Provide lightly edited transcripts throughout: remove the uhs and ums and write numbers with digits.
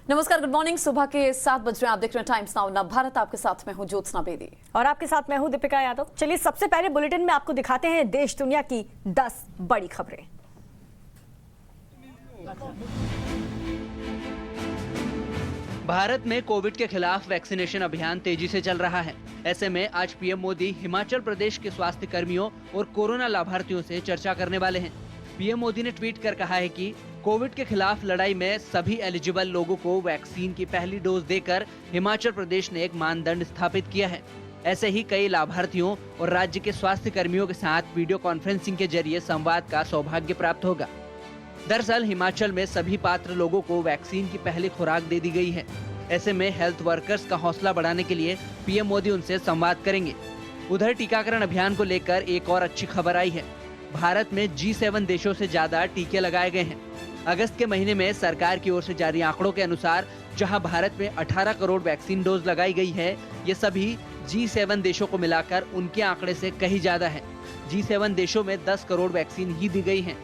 नमस्कार, good morning. सुबह के 7 बज रहे हैं। आप देख रहे हैं टाइम्स नाउ नव भारत। आपके साथ मैं हूं ज्योत्सना बेदी और आपके साथ मैं हूं दीपिका यादव। चलिए सबसे पहले बुलेटिन में आपको दिखाते हैं देश दुनिया की 10 बड़ी खबरें। भारत में कोविड के खिलाफ वैक्सीनेशन अभियान तेजी से चल रहा है। ऐसे में आज पीएम मोदी हिमाचल प्रदेश के स्वास्थ्य कर्मियों और कोरोना लाभार्थियों से चर्चा करने वाले हैं। पीएम मोदी ने ट्वीट कर कहा है कि कोविड के खिलाफ लड़ाई में सभी एलिजिबल लोगों को वैक्सीन की पहली डोज देकर हिमाचल प्रदेश ने एक मानदंड स्थापित किया है। ऐसे ही कई लाभार्थियों और राज्य के स्वास्थ्य कर्मियों के साथ वीडियो कॉन्फ्रेंसिंग के जरिए संवाद का सौभाग्य प्राप्त होगा। दरअसल हिमाचल में सभी पात्र लोगों को वैक्सीन की पहली खुराक दे दी गई है। ऐसे में हेल्थ वर्कर्स का हौसला बढ़ाने के लिए पीएम मोदी उनसे संवाद करेंगे। उधर टीकाकरण अभियान को लेकर एक और अच्छी खबर आई है। भारत में G7 देशों से ज्यादा टीके लगाए गए हैं। अगस्त के महीने में सरकार की ओर से जारी आंकड़ों के अनुसार जहां भारत में 18 करोड़ वैक्सीन डोज लगाई गई है, ये सभी G7 देशों को मिलाकर उनके आंकड़े से कहीं ज्यादा है। G7 देशों में 10 करोड़ वैक्सीन ही दी गई हैं।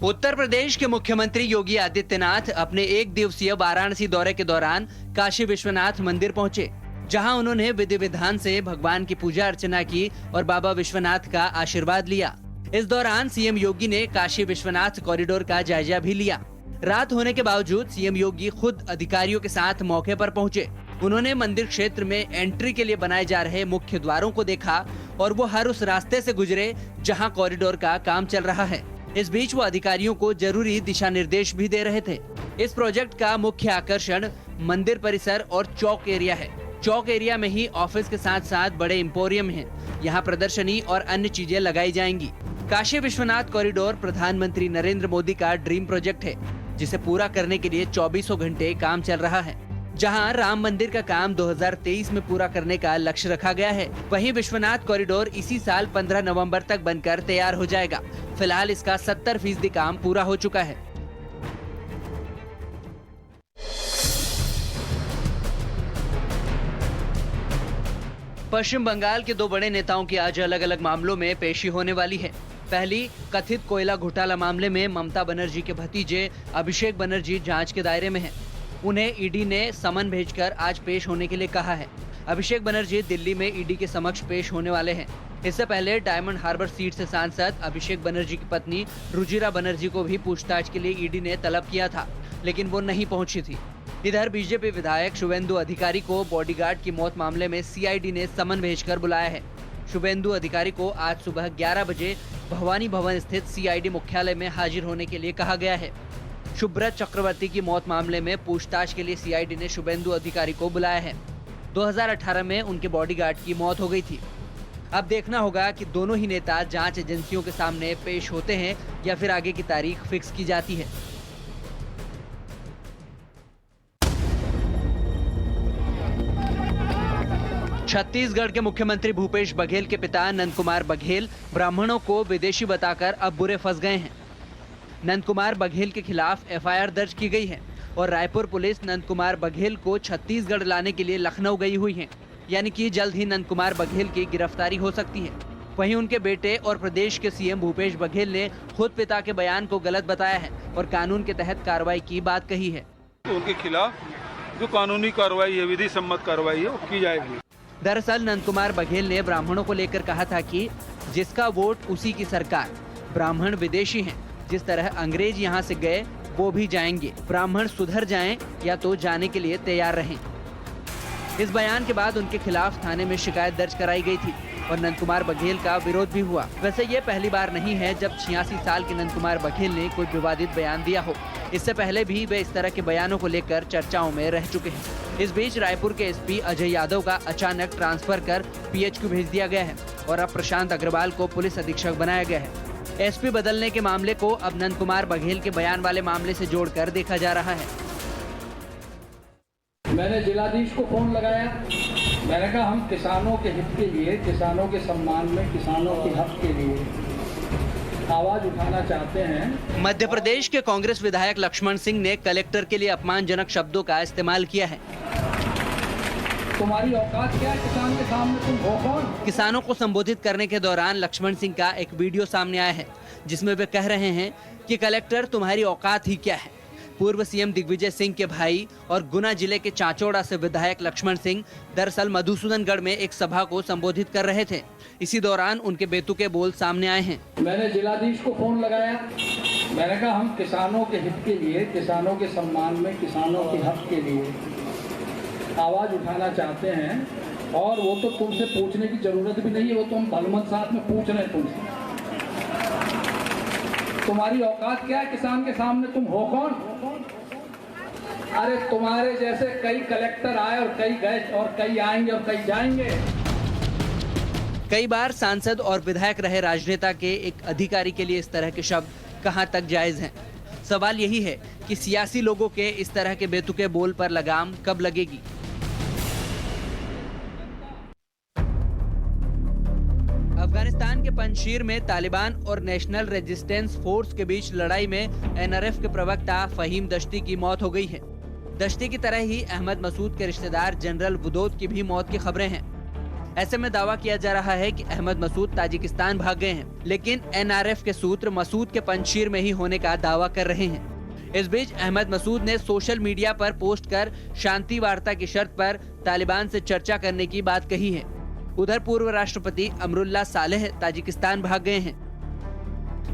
उत्तर प्रदेश के मुख्यमंत्री योगी आदित्यनाथ अपने एक दिवसीय वाराणसी दौरे के दौरान काशी विश्वनाथ मंदिर पहुंचे, जहां उन्होंने विधि विधान से भगवान की पूजा अर्चना की और बाबा विश्वनाथ का आशीर्वाद लिया। इस दौरान सीएम योगी ने काशी विश्वनाथ कॉरिडोर का जायजा भी लिया। रात होने के बावजूद सीएम योगी खुद अधिकारियों के साथ मौके पर पहुंचे। उन्होंने मंदिर क्षेत्र में एंट्री के लिए बनाए जा रहे मुख्य द्वारों को देखा और वो हर उस रास्ते से गुजरे जहाँ कॉरिडोर का काम चल रहा है। इस बीच वो अधिकारियों को जरूरी दिशा निर्देश भी दे रहे थे। इस प्रोजेक्ट का मुख्य आकर्षण मंदिर परिसर और चौक एरिया है। चौक एरिया में ही ऑफिस के साथ साथ बड़े एम्पोरियम हैं। यहाँ प्रदर्शनी और अन्य चीजें लगाई जाएंगी। काशी विश्वनाथ कॉरिडोर प्रधानमंत्री नरेंद्र मोदी का ड्रीम प्रोजेक्ट है, जिसे पूरा करने के लिए 24 घंटे काम चल रहा है। जहां राम मंदिर का काम 2023 में पूरा करने का लक्ष्य रखा गया है, वहीं विश्वनाथ कॉरिडोर इसी साल 15 नवंबर तक बनकर तैयार हो जाएगा। फिलहाल इसका 70% काम पूरा हो चुका है। पश्चिम बंगाल के दो बड़े नेताओं की आज अलग अलग मामलों में पेशी होने वाली है। पहली कथित कोयला घोटाला मामले में ममता बनर्जी के भतीजे अभिषेक बनर्जी जांच के दायरे में हैं। उन्हें ईडी ने समन भेजकर आज पेश होने के लिए कहा है। अभिषेक बनर्जी दिल्ली में ईडी के समक्ष पेश होने वाले हैं। इससे पहले डायमंड हार्बर सीट से सांसद अभिषेक बनर्जी की पत्नी रुजिरा बनर्जी को भी पूछताछ के लिए ईडी ने तलब किया था, लेकिन वो नहीं पहुंची थी। इधर बीजेपी विधायक शुभेंदु अधिकारी को बॉडीगार्ड की मौत मामले में सीआईडी ने समन भेजकर बुलाया है। शुभेंदु अधिकारी को आज सुबह 11 बजे भवानी भवन स्थित सीआईडी मुख्यालय में हाजिर होने के लिए कहा गया है। सुब्रत चक्रवर्ती की मौत मामले में पूछताछ के लिए सीआईडी ने शुभेंदु अधिकारी को बुलाया है। 2018 में उनके बॉडीगार्ड की मौत हो गई थी। अब देखना होगा कि दोनों ही नेता जांच एजेंसियों के सामने पेश होते हैं या फिर आगे की तारीख फिक्स की जाती है। छत्तीसगढ़ के मुख्यमंत्री भूपेश बघेल के पिता नंद कुमार बघेल ब्राह्मणों को विदेशी बताकर अब बुरे फंस गए हैं। नंद कुमार बघेल के खिलाफ एफआईआर दर्ज की गई है और रायपुर पुलिस नंद कुमार बघेल को छत्तीसगढ़ लाने के लिए लखनऊ गई हुई है। यानी कि जल्द ही नंद कुमार बघेल की गिरफ्तारी हो सकती है। वहीं उनके बेटे और प्रदेश के सीएम भूपेश बघेल ने खुद पिता के बयान को गलत बताया है और कानून के तहत कार्रवाई की बात कही है। उनके खिलाफ जो कानूनी कार्रवाई है, विधि सम्मत कार्रवाई है, वो की जाएगी। दरअसल नंद कुमार बघेल ने ब्राह्मणों को लेकर कहा था कि जिसका वोट उसी की सरकार। ब्राह्मण विदेशी हैं, जिस तरह अंग्रेज यहाँ से गए वो भी जाएंगे। ब्राह्मण सुधर जाएं या तो जाने के लिए तैयार रहें। इस बयान के बाद उनके खिलाफ थाने में शिकायत दर्ज कराई गई थी और नंद कुमार बघेल का विरोध भी हुआ। वैसे ये पहली बार नहीं है जब 86 साल के नंद कुमार बघेल ने कोई विवादित बयान दिया हो। इससे पहले भी वे इस तरह के बयानों को लेकर चर्चाओं में रह चुके हैं। इस बीच रायपुर के एसपी अजय यादव का अचानक ट्रांसफर कर पीएचक्यू भेज दिया गया है और अब प्रशांत अग्रवाल को पुलिस अधीक्षक बनाया गया है। एसपी बदलने के मामले को अब नंद कुमार बघेल के बयान वाले मामले से जोड़कर देखा जा रहा है। मैंने जिलाधीश को फोन लगाया। मैंने कहा हम किसानों के हित के लिए, किसानों के सम्मान में, किसानों के हक के लिए आवाज उठाना चाहते हैं। मध्य प्रदेश के कांग्रेस विधायक लक्ष्मण सिंह ने कलेक्टर के लिए अपमानजनक शब्दों का इस्तेमाल किया है। तुम्हारी औकात क्या है किसान के सामने, तुम हो कौन? किसानों को संबोधित करने के दौरान लक्ष्मण सिंह का एक वीडियो सामने आया है, जिसमें वे कह रहे हैं कि कलेक्टर तुम्हारी औकात ही क्या है। पूर्व सीएम दिग्विजय सिंह के भाई और गुना जिले के चाचौड़ा से विधायक लक्ष्मण सिंह दरअसल मधुसूदनगढ़ में एक सभा को संबोधित कर रहे थे। इसी दौरान उनके बेतुके बोल सामने आए हैं। मैंने जिलाधीश को फोन लगाया, मैंने कहा हम किसानों के हित के लिए, किसानों के सम्मान में, किसानों के हक के लिए आवाज उठाना चाहते हैं और वो तो तुमसे पूछने की जरूरत भी नहीं है, वो तो हम भलमत साथ में पूछ रहे हैं तुमसे। तुम्हारी औकात क्या है किसान के सामने, तुम हो कौन? अरे तुम्हारे जैसे कई कलेक्टर आए और कई गए और कई आएंगे और कई जाएंगे। कई बार सांसद और विधायक रहे राजनेता के एक अधिकारी के लिए इस तरह के शब्द कहां तक जायज हैं? सवाल यही है कि सियासी लोगों के इस तरह के बेतुके बोल पर लगाम कब लगेगी? अफगानिस्तान के पंजशीर में तालिबान और नेशनल रेजिस्टेंस फोर्स के बीच लड़ाई में एनआरएफ के प्रवक्ता फहीम दश्ती की मौत हो गई है। दश्ती की तरह ही अहमद मसूद के रिश्तेदार जनरल वुदोद की भी मौत की खबरें हैं। ऐसे में दावा किया जा रहा है कि अहमद मसूद ताजिकिस्तान भाग गए हैं, लेकिन एनआरएफ के सूत्र मसूद के पंजशीर में ही होने का दावा कर रहे हैं। इस बीच अहमद मसूद ने सोशल मीडिया पर पोस्ट कर शांति वार्ता की शर्त पर तालिबान से चर्चा करने की बात कही है। उधर पूर्व राष्ट्रपति अमरुल्लाह सालेह ताजिकिस्तान भाग गए हैं।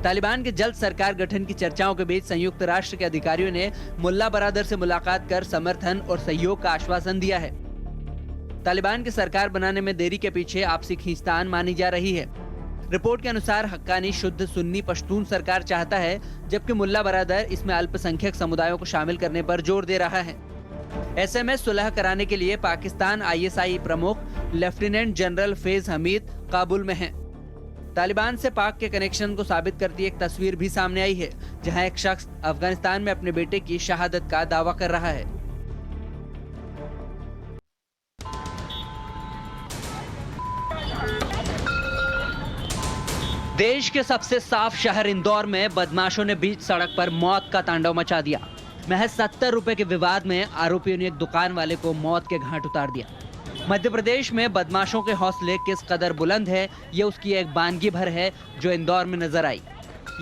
तालिबान के जल्द सरकार गठन की चर्चाओं के बीच संयुक्त राष्ट्र के अधिकारियों ने मुल्ला बरादर से मुलाकात कर समर्थन और सहयोग का आश्वासन दिया है। तालिबान की सरकार बनाने में देरी के पीछे आपसी खींचतान मानी जा रही है। रिपोर्ट के अनुसार हक्कानी शुद्ध सुन्नी पश्तून सरकार चाहता है, जबकि मुल्ला बरादर इसमें अल्पसंख्यक समुदायों को शामिल करने पर जोर दे रहा है। ऐसे में सुलह कराने के लिए पाकिस्तान आईएसआई प्रमुख लेफ्टिनेंट जनरल फैज हमीद काबुल में हैं। तालिबान से पाक के कनेक्शन को साबित करती एक तस्वीर भी सामने आई है, जहां एक शख्स अफगानिस्तान में अपने बेटे की शहादत का दावा कर रहा है। देश के सबसे साफ शहर इंदौर में बदमाशों ने बीच सड़क पर मौत का तांडव मचा दिया। महज 70 रुपए के विवाद में आरोपियों ने एक दुकान वाले को मौत के घाट उतार दिया। मध्य प्रदेश में बदमाशों के हौसले किस कदर बुलंद है, ये उसकी एक बानगी भर है जो इंदौर में नजर आई।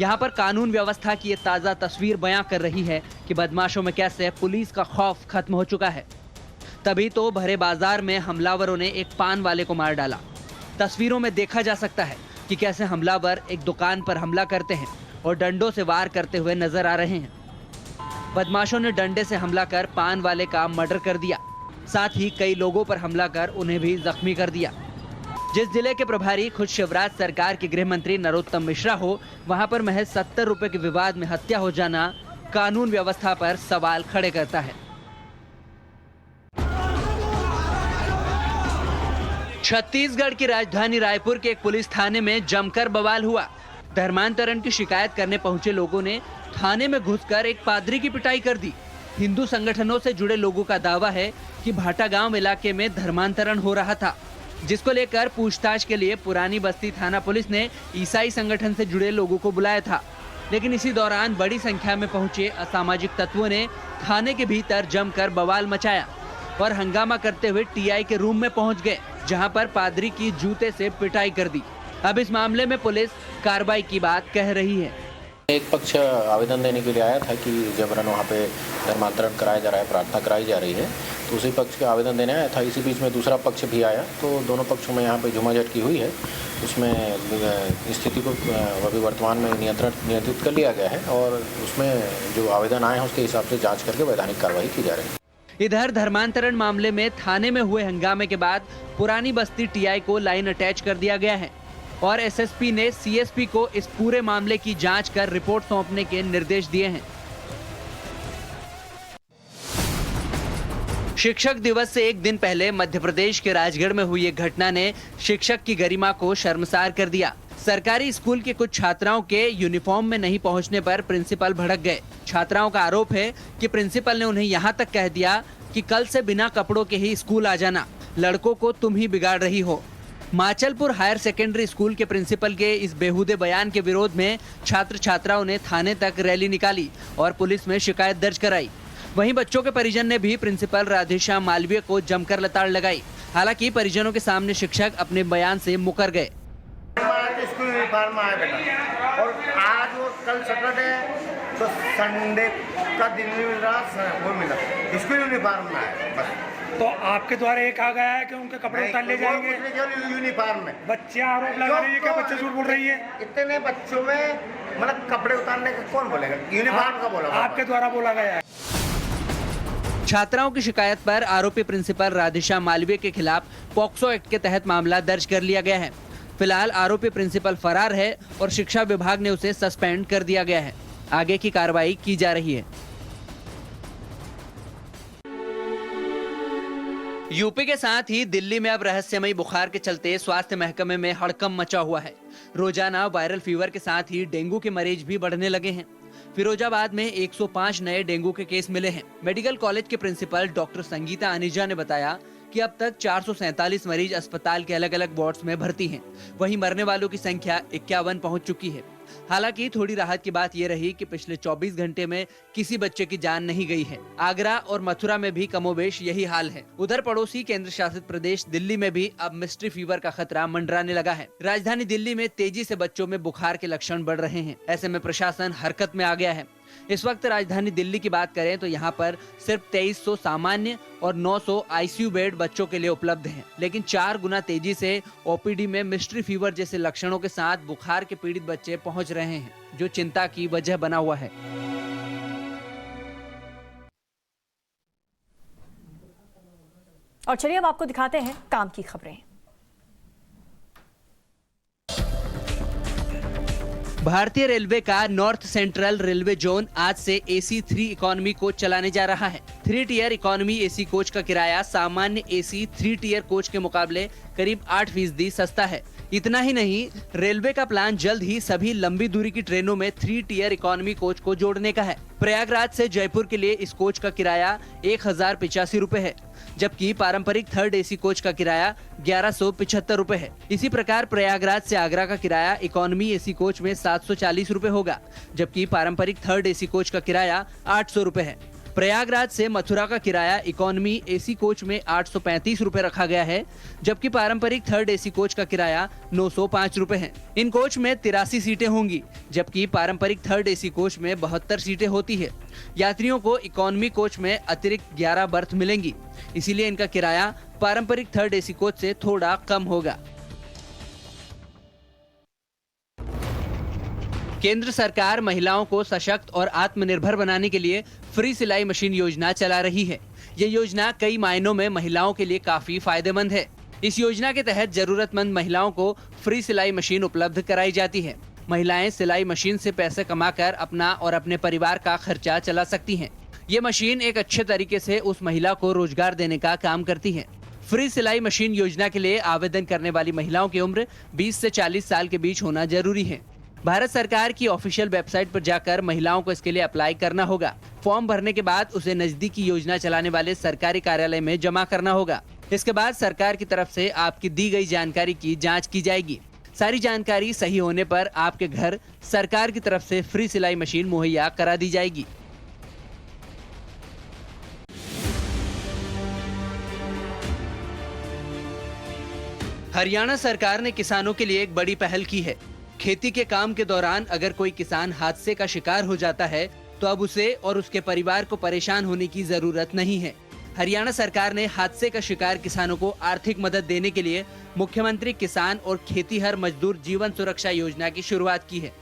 यहाँ पर कानून व्यवस्था की ये ताज़ा तस्वीर बयां कर रही है कि बदमाशों में कैसे पुलिस का खौफ खत्म हो चुका है। तभी तो भरे बाजार में हमलावरों ने एक पान वाले को मार डाला। तस्वीरों में देखा जा सकता है कि कैसे हमलावर एक दुकान पर हमला करते हैं और डंडों से वार करते हुए नजर आ रहे हैं। बदमाशों ने डंडे से हमला कर पान वाले का मर्डर कर दिया, साथ ही कई लोगों पर हमला कर उन्हें भी जख्मी कर दिया। जिस जिले के प्रभारी खुद शिवराज सरकार के गृह मंत्री नरोत्तम मिश्रा हो, वहां पर महज 70 रुपए के विवाद में हत्या हो जाना कानून व्यवस्था पर सवाल खड़े करता है। छत्तीसगढ़ की राजधानी रायपुर के एक पुलिस थाने में जमकर बवाल हुआ। धर्मांतरण की शिकायत करने पहुंचे लोगों ने थाने में घुसकर एक पादरी की पिटाई कर दी। हिंदू संगठनों से जुड़े लोगों का दावा है कि भाटा गांव इलाके में धर्मांतरण हो रहा था, जिसको लेकर पूछताछ के लिए पुरानी बस्ती थाना पुलिस ने ईसाई संगठन से जुड़े लोगों को बुलाया था। लेकिन इसी दौरान बड़ी संख्या में पहुंचे असामाजिक तत्वों ने थाने के भीतर जमकर बवाल मचाया और हंगामा करते हुए टीआई के रूम में पहुंच गए, जहां पर पादरी की जूते से पिटाई कर दी। अब इस मामले में पुलिस कार्रवाई की बात कह रही है। एक पक्ष आवेदन देने के लिए आया था कि जबरन वहाँ पे धर्मांतरण कराया जा रहा है, प्रार्थना कराई जा रही है, तो उसी पक्ष का आवेदन देने आया था। इसी बीच में दूसरा पक्ष भी आया, तो दोनों पक्षों में यहाँ पे झुमाझटकी हुई है। उसमें स्थिति को अभी वर्तमान में नियंत्रित कर लिया गया है और उसमें जो आवेदन आए हैं उसके हिसाब से जाँच करके वैधानिक कार्रवाई की जा रही है। इधर धर्मांतरण मामले में थाने में हुए हंगामे के बाद पुरानी बस्ती टीआई को लाइन अटैच कर दिया गया है और एसएसपी ने सीएसपी को इस पूरे मामले की जांच कर रिपोर्ट सौंपने के निर्देश दिए हैं। शिक्षक दिवस से एक दिन पहले मध्य प्रदेश के राजगढ़ में हुई एक घटना ने शिक्षक की गरिमा को शर्मसार कर दिया। सरकारी स्कूल के कुछ छात्राओं के यूनिफॉर्म में नहीं पहुंचने पर प्रिंसिपल भड़क गए। छात्राओं का आरोप है कि प्रिंसिपल ने उन्हें यहां तक कह दिया कि कल से बिना कपड़ों के ही स्कूल आ जाना, लड़कों को तुम ही बिगाड़ रही हो। माचलपुर हायर सेकेंडरी स्कूल के प्रिंसिपल के इस बेहुदे बयान के विरोध में छात्र छात्राओं ने थाने तक रैली निकाली और पुलिस में शिकायत दर्ज कराई। वहीं बच्चों के परिजन ने भी प्रिंसिपल राधेश्याम मालवीय को जमकर लताड़ लगाई। हालांकि परिजनों के सामने शिक्षक अपने बयान से मुकर गए। स्कूल यूनिफॉर्म आया बेटा और आज कल सैटरडे है तो संडे का दिन नहीं मिल रहा, वो मिला, इसको यूनिफॉर्म में है बस। तो आपके द्वारा ये कहा गया है कि उनके कपड़े उतार ले जाएंगे यूनिफॉर्म में। बच्चे आरोप लगा रही है कि बच्चे झूठ बोल रही है। इतने बच्चों में मतलब कपड़े उतारने का कौन बोलेगा, यूनिफॉर्म का बोला आपके द्वारा बोला गया है। छात्राओं की शिकायत पर आरोपी प्रिंसिपल राधिका मालवीय के खिलाफ पॉक्सो एक्ट के तहत मामला दर्ज कर लिया गया है। फिलहाल आरोपी प्रिंसिपल फरार है और शिक्षा विभाग ने उसे सस्पेंड कर दिया गया है। आगे की कार्रवाई की जा रही है। यूपी के साथ ही दिल्ली में अब रहस्यमयी बुखार के चलते स्वास्थ्य महकमे में हड़कंप मचा हुआ है। रोजाना वायरल फीवर के साथ ही डेंगू के मरीज भी बढ़ने लगे हैं। फिरोजाबाद में 105 नए डेंगू के केस मिले हैं। मेडिकल कॉलेज के प्रिंसिपल डॉक्टर संगीता अनीजा ने बताया कि अब तक 447 मरीज अस्पताल के अलग अलग वार्ड्स में भर्ती हैं। वहीं मरने वालों की संख्या 51 पहुंच चुकी है। हालांकि थोड़ी राहत की बात यह रही कि पिछले 24 घंटे में किसी बच्चे की जान नहीं गई है। आगरा और मथुरा में भी कमोबेश यही हाल है। उधर पड़ोसी केंद्र शासित प्रदेश दिल्ली में भी अब मिस्ट्री फीवर का खतरा मंडराने लगा है। राजधानी दिल्ली में तेजी से बच्चों में बुखार के लक्षण बढ़ रहे हैं। ऐसे में प्रशासन हरकत में आ गया है। इस वक्त राजधानी दिल्ली की बात करें तो यहाँ पर सिर्फ 2300 सामान्य और 900 आईसीयू बेड बच्चों के लिए उपलब्ध हैं। लेकिन 4 गुना तेजी से ओपीडी में मिस्ट्री फीवर जैसे लक्षणों के साथ बुखार के पीड़ित बच्चे पहुंच रहे हैं, जो चिंता की वजह बना हुआ है। और चलिए अब आपको दिखाते हैं काम की खबरें। भारतीय रेलवे का नॉर्थ सेंट्रल रेलवे जोन आज से AC 3 इकोनॉमी कोच चलाने जा रहा है। 3 टियर इकोनॉमी AC कोच का किराया सामान्य AC 3 टियर कोच के मुकाबले करीब 8% सस्ता है। इतना ही नहीं, रेलवे का प्लान जल्द ही सभी लंबी दूरी की ट्रेनों में 3 टियर इकोनॉमी कोच को जोड़ने का है। प्रयागराज से जयपुर के लिए इस कोच का किराया 1085 रुपए है, जबकि पारंपरिक 3rd AC कोच का किराया 1175 रुपए है। इसी प्रकार प्रयागराज से आगरा का किराया इकोनॉमी AC कोच में 740 रुपए होगा, जबकि पारंपरिक 3rd AC कोच का किराया 800 रुपए है। प्रयागराज से मथुरा का किराया इकोनॉमी AC कोच में 835 रुपए रखा गया है, जबकि पारंपरिक 3rd AC कोच का किराया 905 रुपए है। इन कोच में 83 सीटें होंगी, जबकि पारंपरिक 3rd AC कोच में 72 सीटें होती है। यात्रियों को इकोनॉमी कोच में अतिरिक्त 11 बर्थ मिलेंगी, इसीलिए इनका किराया पारंपरिक 3rd AC कोच से थोड़ा कम होगा। केंद्र सरकार महिलाओं को सशक्त और आत्मनिर्भर बनाने के लिए फ्री सिलाई मशीन योजना चला रही है। ये योजना कई मायनों में महिलाओं के लिए काफी फायदेमंद है। इस योजना के तहत जरूरतमंद महिलाओं को फ्री सिलाई मशीन उपलब्ध कराई जाती है। महिलाएं सिलाई मशीन से पैसे कमाकर अपना और अपने परिवार का खर्चा चला सकती हैं। ये मशीन एक अच्छे तरीके से उस महिला को रोजगार देने का काम करती है। फ्री सिलाई मशीन योजना के लिए आवेदन करने वाली महिलाओं की उम्र 20 से 40 साल के बीच होना जरूरी है। भारत सरकार की ऑफिशियल वेबसाइट पर जाकर महिलाओं को इसके लिए अप्लाई करना होगा। फॉर्म भरने के बाद उसे नजदीकी योजना चलाने वाले सरकारी कार्यालय में जमा करना होगा। इसके बाद सरकार की तरफ से आपकी दी गई जानकारी की जांच की जाएगी। सारी जानकारी सही होने पर आपके घर सरकार की तरफ से फ्री सिलाई मशीन मुहैया करा दी जाएगी। हरियाणा सरकार ने किसानों के लिए एक बड़ी पहल की है। खेती के काम के दौरान अगर कोई किसान हादसे का शिकार हो जाता है तो अब उसे और उसके परिवार को परेशान होने की जरूरत नहीं है। हरियाणा सरकार ने हादसे का शिकार किसानों को आर्थिक मदद देने के लिए मुख्यमंत्री किसान और खेतीहर मजदूर जीवन सुरक्षा योजना की शुरुआत की है।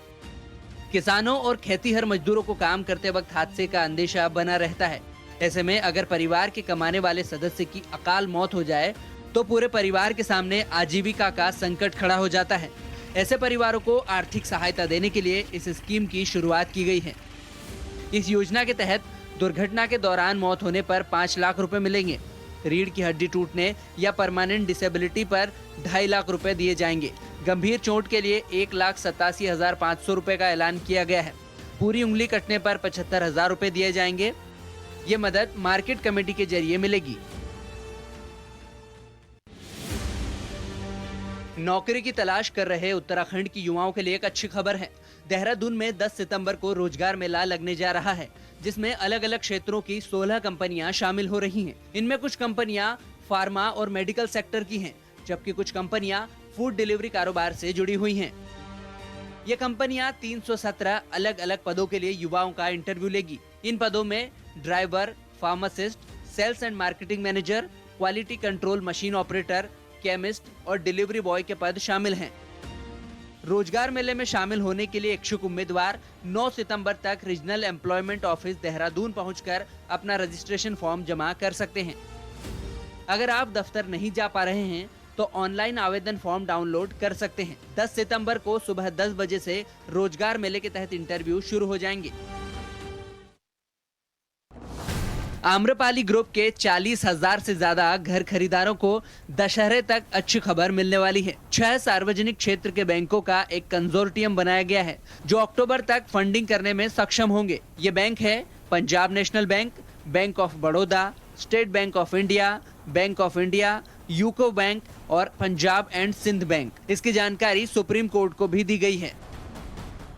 किसानों और खेतीहर मजदूरों को काम करते वक्त हादसे का अंदेशा बना रहता है। ऐसे में अगर परिवार के कमाने वाले सदस्य की अकाल मौत हो जाए तो पूरे परिवार के सामने आजीविका का संकट खड़ा हो जाता है। ऐसे परिवारों को आर्थिक सहायता देने के लिए इस स्कीम की शुरुआत की गई है। इस योजना के तहत दुर्घटना के दौरान मौत होने पर 5 लाख रुपए मिलेंगे। रीढ़ की हड्डी टूटने या परमानेंट डिसेबिलिटी पर 2.5 लाख रुपए दिए जाएंगे। गंभीर चोट के लिए 1,87,500 रुपए का ऐलान किया गया है। पूरी उंगली कटने पर 75,000 रुपए दिए जाएंगे। ये मदद मार्केट कमेटी के जरिए मिलेगी। नौकरी की तलाश कर रहे उत्तराखंड की युवाओं के लिए एक अच्छी खबर है। देहरादून में 10 सितंबर को रोजगार मेला लगने जा रहा है, जिसमें अलग अलग क्षेत्रों की 16 कंपनियां शामिल हो रही हैं। इनमें कुछ कंपनियां फार्मा और मेडिकल सेक्टर की हैं, जबकि कुछ कंपनियां फूड डिलीवरी कारोबार से जुड़ी हुई हैं। ये कंपनियां 317 अलग अलग पदों के लिए युवाओं का इंटरव्यू लेगी। इन पदों में driver, pharmacist, sales and marketing manager, quality control machine operator, chemist और डिलीवरी बॉय के पद शामिल हैं। रोजगार मेले में शामिल होने के लिए इच्छुक उम्मीदवार 9 सितंबर तक रीजनल एम्प्लॉयमेंट ऑफिस देहरादून पहुंचकर अपना रजिस्ट्रेशन फॉर्म जमा कर सकते हैं। अगर आप दफ्तर नहीं जा पा रहे हैं तो ऑनलाइन आवेदन फॉर्म डाउनलोड कर सकते हैं। 10 सितंबर को सुबह 10 बजे से रोजगार मेले के तहत इंटरव्यू शुरू हो जाएंगे। आम्रपाली ग्रुप के 40,000 से ज्यादा घर खरीदारों को दशहरे तक अच्छी खबर मिलने वाली है। 6 सार्वजनिक क्षेत्र के बैंकों का एक कंसोर्टियम बनाया गया है जो अक्टूबर तक फंडिंग करने में सक्षम होंगे। ये बैंक है Punjab national bank, bank of Baroda, state bank of India, UCO bank और पंजाब एंड सिंध बैंक। इसकी जानकारी सुप्रीम कोर्ट को भी दी गई है।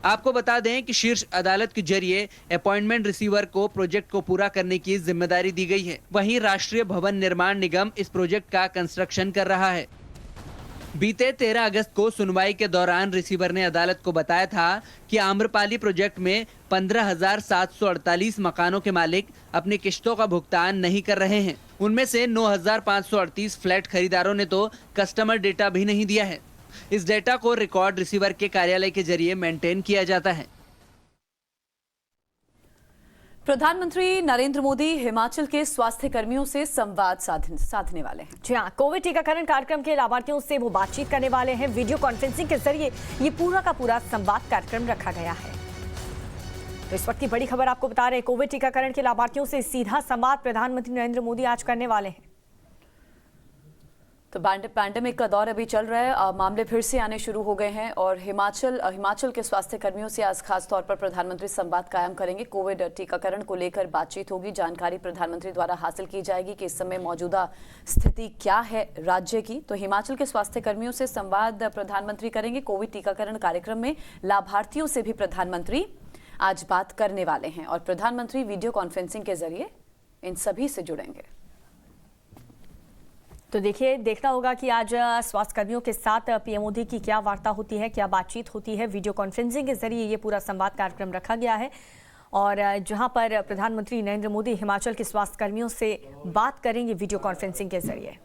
आपको बता दें कि शीर्ष अदालत के जरिए अपॉइंटमेंट रिसीवर को प्रोजेक्ट को पूरा करने की जिम्मेदारी दी गई है। वहीं राष्ट्रीय भवन निर्माण निगम इस प्रोजेक्ट का कंस्ट्रक्शन कर रहा है। बीते 13 अगस्त को सुनवाई के दौरान रिसीवर ने अदालत को बताया था कि आम्रपाली प्रोजेक्ट में 15,748 मकानों के मालिक अपनी किश्तों का भुगतान नहीं कर रहे हैं। उनमें से 9,538 फ्लैट खरीदारों ने तो कस्टमर डेटा भी नहीं दिया है। इस डेटा को रिकॉर्ड रिसीवर के कार्यालय के जरिए मेंटेन किया जाता है। प्रधानमंत्री नरेंद्र मोदी हिमाचल के स्वास्थ्य कर्मियों से संवाद साधने वाले हैं। जी हाँ, कोविड टीकाकरण कार्यक्रम के लाभार्थियों से वो बातचीत करने वाले हैं। वीडियो कॉन्फ्रेंसिंग के जरिए ये पूरा का पूरा संवाद कार्यक्रम रखा गया है। तो इस वक्त की बड़ी खबर आपको बता रहे हैं, कोविड टीकाकरण के लाभार्थियों से सीधा संवाद प्रधानमंत्री नरेंद्र मोदी आज करने वाले हैं। तो पैंडेमिक का दौर अभी चल रहा है, मामले फिर से आने शुरू हो गए हैं और हिमाचल के स्वास्थ्य कर्मियों से आज खास तौर पर प्रधानमंत्री संवाद कायम करेंगे। कोविड टीकाकरण को लेकर बातचीत होगी, जानकारी प्रधानमंत्री द्वारा हासिल की जाएगी कि इस समय मौजूदा स्थिति क्या है राज्य की। तो हिमाचल के स्वास्थ्य कर्मियों से संवाद प्रधानमंत्री करेंगे। कोविड टीकाकरण कार्यक्रम में लाभार्थियों से भी प्रधानमंत्री आज बात करने वाले हैं और प्रधानमंत्री वीडियो कॉन्फ्रेंसिंग के जरिए इन सभी से जुड़ेंगे। तो देखिए, देखना होगा कि आज स्वास्थ्य कर्मियों के साथ पीएम मोदी की क्या वार्ता होती है, क्या बातचीत होती है। वीडियो कॉन्फ्रेंसिंग के जरिए ये पूरा संवाद कार्यक्रम रखा गया है और जहां पर प्रधानमंत्री नरेंद्र मोदी हिमाचल के स्वास्थ्य कर्मियों से बात करेंगे वीडियो कॉन्फ्रेंसिंग के जरिए।